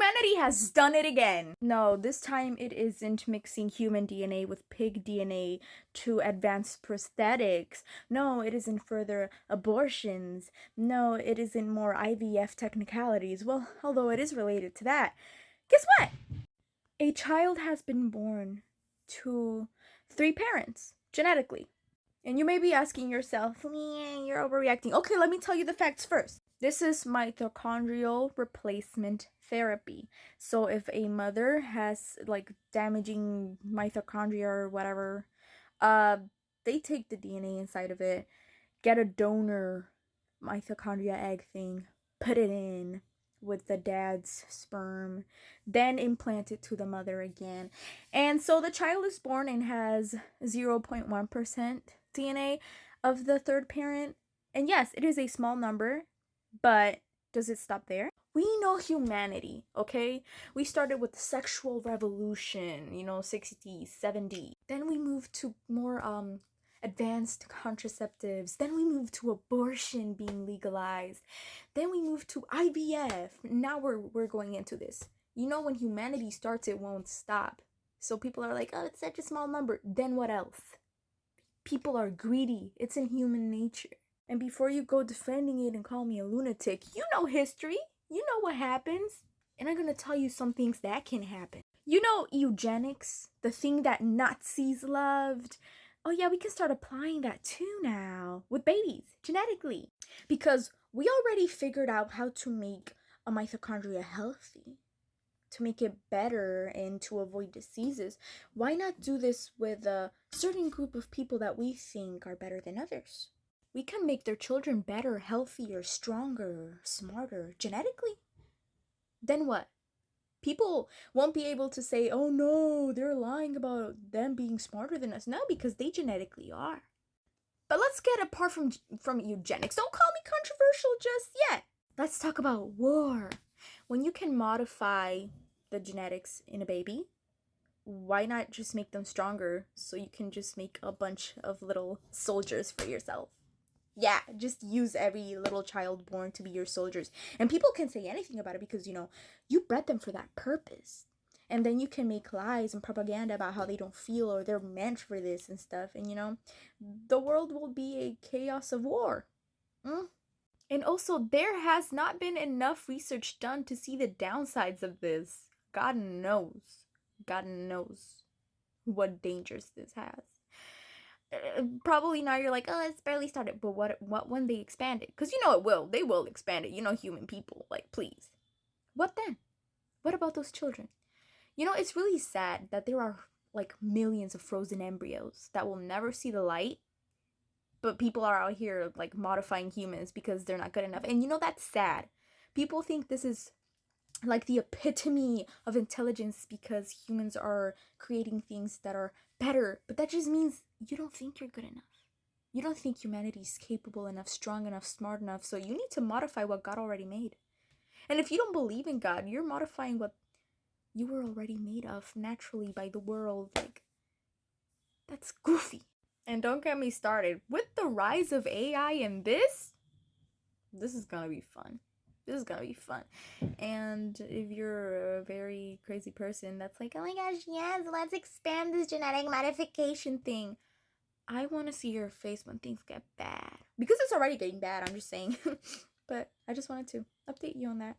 Humanity has done it again. No, this time it isn't mixing human DNA with pig DNA to advance prosthetics. No, it isn't further abortions. No, it isn't more IVF technicalities. Well, although it is related to that. Guess what? A child has been born to 3 parents, genetically. And you may be asking yourself, you're overreacting. Okay, let me tell you the facts first. This is mitochondrial replacement therapy. So if a mother has like damaging mitochondria or whatever, they take the DNA inside of it, get a donor mitochondria egg thing, put it in with the dad's sperm, then implant it to the mother again. And so the child is born and has 0.1% DNA of the third parent. And yes, it is a small number, but does it stop there? We know humanity, okay? We started with the sexual revolution, 60s, 70s. Then we moved to more advanced contraceptives. Then we moved to abortion being legalized. Then we moved to IVF. Now we're going into this. When humanity starts, it won't stop. So people are like, oh, it's such a small number. Then what else? People are greedy. It's in human nature. And before you go defending it and call me a lunatic, you know history. You know what happens. And I'm going to tell you some things that can happen. Eugenics, the thing that Nazis loved. Oh yeah, we can start applying that too now with babies, genetically. Because we already figured out how to make a mitochondria healthy, to make it better and to avoid diseases. Why not do this with a certain group of people that we think are better than others? We can make their children better, healthier, stronger, smarter, genetically. Then what? People won't be able to say, oh no, they're lying about them being smarter than us. No, because they genetically are. But let's get apart from eugenics. Don't call me controversial just yet. Let's talk about war. When you can modify the genetics in a baby, why not just make them stronger so you can just make a bunch of little soldiers for yourself? Yeah, just use every little child born to be your soldiers. And people can say anything about it because, you bred them for that purpose. And then you can make lies and propaganda about how they don't feel or they're meant for this and stuff. And, the world will be a chaos of war. And also, there has not been enough research done to see the downsides of this. God knows what dangers this has. Probably now you're like, oh, it's barely started. But what when they expand it? Because it will. They will expand it. Human people. Like, please. What then? What about those children? It's really sad that there are like millions of frozen embryos that will never see the light. But people are out here like modifying humans because they're not good enough. And that's sad. People think this is like the epitome of intelligence because humans are creating things that are better, but that just means you don't think you're good enough. You don't think humanity is capable enough, strong enough, smart enough, so you need to modify what God already made. And if you don't believe in God, you're modifying what you were already made of naturally by the world. Like, that's goofy. And don't get me started with the rise of AI and this is gonna be fun. This is gonna be fun. And if you're a very crazy person that's like, oh my gosh, yes, let's expand this genetic modification thing, I want to see your face when things get bad. Because it's already getting bad, I'm just saying. But I just wanted to update you on that.